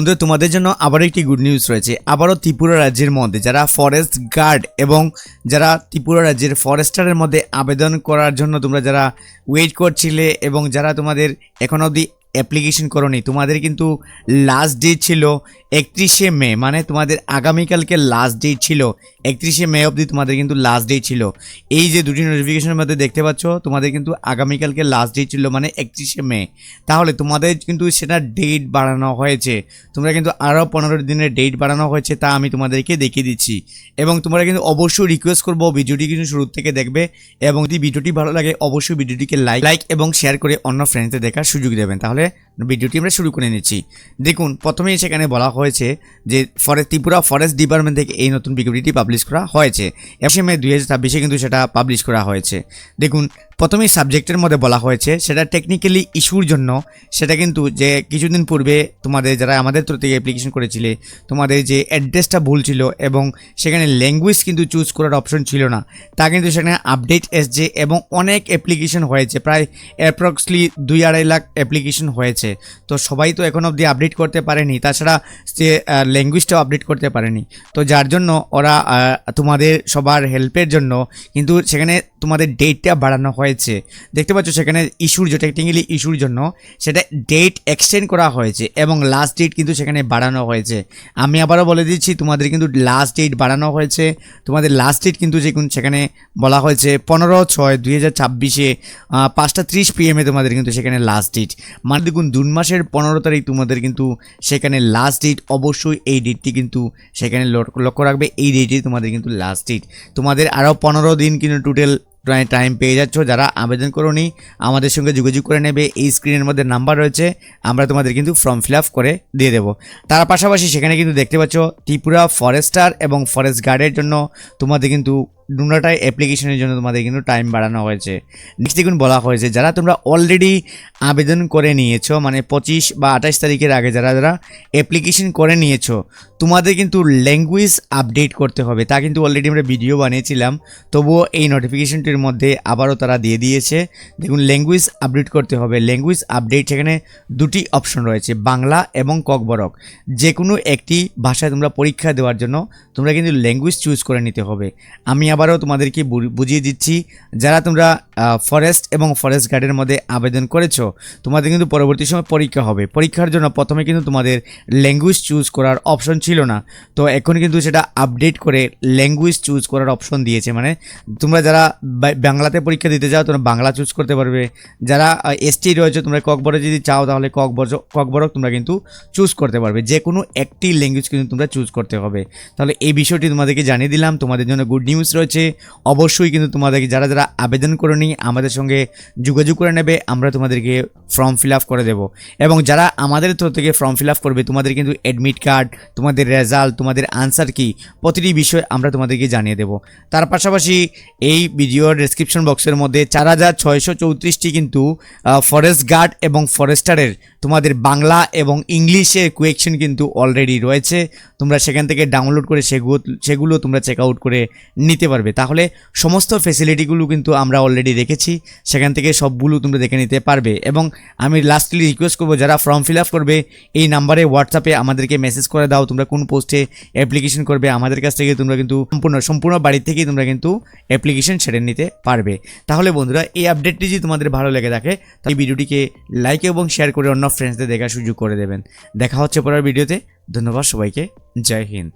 বন্ধু তোমাদের জন্য আবার একটি গুড নিউজ রয়েছে। আবারও ত্রিপুরা রাজ্যের মধ্যে যারা ফরেস্ট গার্ড এবং যারা ত্রিপুরা রাজ্যের ফরেস্টারের মধ্যে আবেদন করার জন্য তোমরা যারা ওয়েট করছিলে এবং যারা তোমাদের এখন অবধি অ্যাপ্লিকেশন করোনি, তোমাদের কিন্তু লাস্ট ডেট ছিল 31শে মে, মানে তোমাদের আগামীকালকে লাস্ট ডেট ছিল 31শে মে অবধি তোমাদের কিন্তু লাস্ট ডেট ছিল। এই যে দুটি নোটিফিকেশনের মধ্যে দেখতে পাচ্ছ তোমাদের কিন্তু আগামীকালকে লাস্ট ডেট ছিল মানে 31শে মে। তাহলে তোমাদের কিন্তু সেটা ডেট বাড়ানো হয়েছে, তোমরা কিন্তু আরও 15 দিনের ডেট বাড়ানো হয়েছে, তা আমি তোমাদেরকে দেখিয়ে দিচ্ছি। এবং তোমরা কিন্তু অবশ্যই রিকোয়েস্ট করবো ভিডিওটি কিন্তু শুরু থেকে দেখবে এবং যদি ভিডিওটি ভালো লাগে অবশ্যই ভিডিওটিকে লাইক এবং শেয়ার করে অন্য ফ্রেন্ডসদের দেখার সুযোগ দেবেন। তাহলে ভিডিওটি আমরা শুরু করে নিচ্ছি। দেখুন, প্রথমেই সেখানে বলা হয়েছে যে ত্রিপুরা ফরেস্ট ডিপার্টমেন্ট থেকে এই নতুন বিজ্ঞপ্তিটি পাবলিশ করা হয়েছে। 21শে মে 2026 কিন্তু সেটা পাবলিশ করা হয়েছে। দেখুন, প্রথমেই সাবজেক্টের মধ্যে বলা হয়েছে সেটা টেকনিক্যালি ইস্যুর জন্য, সেটা কিন্তু যে কিছুদিন পূর্বে তোমাদের যারা আমাদের তরফ থেকে অ্যাপ্লিকেশন করেছিলে তোমাদের যে অ্যাড্রেসটা ভুল ছিল এবং সেখানে ল্যাঙ্গুয়েজ কিন্তু চুজ করার অপশন ছিল না, তা কিন্তু সেখানে আপডেট এসছে এবং অনেক অ্যাপ্লিকেশন হয়েছে, প্রায় অ্যাপ্রক্সলি 2-2.5 লাখ অ্যাপ্লিকেশন হয়েছে। তো সবাই তো এখন অবধি আপডেট করতে পারেনি, তাছাড়া সে ল্যাঙ্গুয়েজটাও আপডেট করতে পারেনি। তো যার জন্য ওরা তোমাদের সবার হেল্পের জন্য কিন্তু সেখানে তোমাদের ডেটটা বাড়ানো হয়েছে। দেখতে পাচ্ছ সেখানে ইস্যুর যে টেকনিক্যালি ইস্যুর জন্য সেটা ডেট এক্সটেন্ড করা হয়েছে এবং লাস্ট ডেট কিন্তু সেখানে বাড়ানো হয়েছে। আমি আবারও বলে দিচ্ছি তোমাদের কিন্তু লাস্ট ডেট বাড়ানো হয়েছে। তোমাদের লাস্ট ডেট কিন্তু সেখানে বলা হয়েছে 15/6/2026 5:30 PM তোমাদের কিন্তু সেখানে লাস্ট ডেট, মানে দেখুন 2 মাসের 15 তারিখ তোমাদের কিন্তু সেখানে লাস্ট ডেট। অবশ্যই এই ডেটটি কিন্তু সেখানে লক্ষ্য রাখবে, এই ডেটই তোমাদের কিন্তু লাস্ট ডেট। তোমাদের আরও 15 দিন কিন্তু টোটাল টাইম পেয়ে যাচ্ছ। যারা আবেদন করোনি আমাদের সঙ্গে যোগাযোগ করে নেবে, এই স্ক্রিনের মধ্যে নাম্বার রয়েছে, আমরা তোমাদের কিন্তু ফর্ম ফিল আপ করে দিয়ে দেবো। তার পাশাপাশি সেখানে কিন্তু দেখতে পাচ্ছ ত্রিপুরা ফরেস্টার এবং ফরেস্ট গার্ডের জন্য তোমাদের কিন্তু দুটাই অ্যাপ্লিকেশনের জন্য তোমাদের কিন্তু টাইম বাড়ানো হয়েছে। নেক্সট দেখুন বলা হয়েছে যারা তোমরা অলরেডি আবেদন করে নিয়েছো, মানে 25 বা 28 তারিখের আগে যারা যারা অ্যাপ্লিকেশন করে নিয়েছো তোমাদের কিন্তু ল্যাঙ্গুয়েজ আপডেট করতে হবে। তা কিন্তু অলরেডি আমরা ভিডিও বানিয়েছিলাম, তবুও এই নোটিফিকেশনটির মধ্যে আবারও তারা দিয়ে দিয়েছে। দেখুন, ল্যাঙ্গুয়েজ আপডেট করতে হবে। ল্যাঙ্গুয়েজ আপডেট সেখানে দুটি অপশন রয়েছে, বাংলা এবং ককবরক। যে কোনো একটি ভাষায় তোমরা পরীক্ষা দেওয়ার জন্য তোমরা কিন্তু ল্যাঙ্গুয়েজ চুজ করে নিতে হবে। আমি আবারও তোমাদেরকে বুঝিয়ে দিচ্ছি, যারা তোমরা ফরেস্ট এবং ফরেস্ট গার্ডের মধ্যে আবেদন করেছো তোমাদের কিন্তু পরবর্তী সময় পরীক্ষা হবে। পরীক্ষার জন্য প্রথমে কিন্তু তোমাদের ল্যাঙ্গুয়েজ চুজ করার অপশন ছিল না, তো এখন কিন্তু সেটা আপডেট করে ল্যাঙ্গুয়েজ চুজ করার অপশন দিয়েছে। মানে তোমরা যারা বাংলাতে পরীক্ষা দিতে চাও তোমরা বাংলা চুজ করতে পারবে, যারা এসটি রয়েছে তোমরা ককবরক যদি চাও তাহলে ককবরক তোমরা কিন্তু চুজ করতে পারবে। যে কোনো একটি ল্যাঙ্গুয়েজ কিন্তু তোমরা চুজ করতে হবে। তাহলে এই বিষয়টি তোমাদেরকে জানিয়ে দিলাম, তোমাদের জন্য গুড নিউজ রয়েছে। অবশ্যই কিন্তু তোমাদেরকে যারা যারা আবেদন করেনি আমাদের সঙ্গে যোগাযোগ করে নেবে, আমরা তোমাদেরকে ফর্ম ফিল আপ করে দেবো। এবং যারা আমাদের তরফ থেকে ফর্ম ফিল আপ করবে তোমাদের কিন্তু অ্যাডমিট কার্ড, তোমাদের রেজাল্ট, তোমাদের আনসার কি, প্রতিটি বিষয় আমরা তোমাদেরকে জানিয়ে দেবো। তার পাশাপাশি এই ভিডিওর ডেসক্রিপশন বক্সের মধ্যে 4634টি কিন্তু ফরেস্ট গার্ড এবং ফরেস্টারের তোমাদের বাংলা এবং ইংলিশের কোয়েকশন কিন্তু অলরেডি রয়েছে। তোমরা সেখান থেকে ডাউনলোড করে সেগুলো তোমরা চেক আউট করে নিতে পারবে। তাহলে সমস্ত ফেসিলিটিগুলো কিন্তু আমরা অলরেডি রেখেছি, সেখান থেকে সবগুলো তোমরা দেখে নিতে পারবে। এবং আমি লাস্টলি রিকোয়েস্ট করবো যারা ফর্ম ফিল আপ করবে এই নাম্বারে হোয়াটসঅ্যাপে আমাদেরকে মেসেজ করে দাও তোমরা কোন পোস্টে অ্যাপ্লিকেশন করবে। আমাদের কাছ থেকে তোমরা কিন্তু সম্পূর্ণ বাড়ি থেকেই তোমরা কিন্তু অ্যাপ্লিকেশন ছেড়ে নিতে পারবে। তাহলে বন্ধুরা, এই আপডেটটি যদি তোমাদের ভালো লেগে থাকে তাই ভিডিওটিকে লাইক এবং শেয়ার করে অন্য ফ্রেন্ডসদের দেখার সুযোগ করে দেবেন। দেখা হচ্ছে পরের ভিডিওতে। ধন্যবাদ সবাইকে, জয় হিন্দ।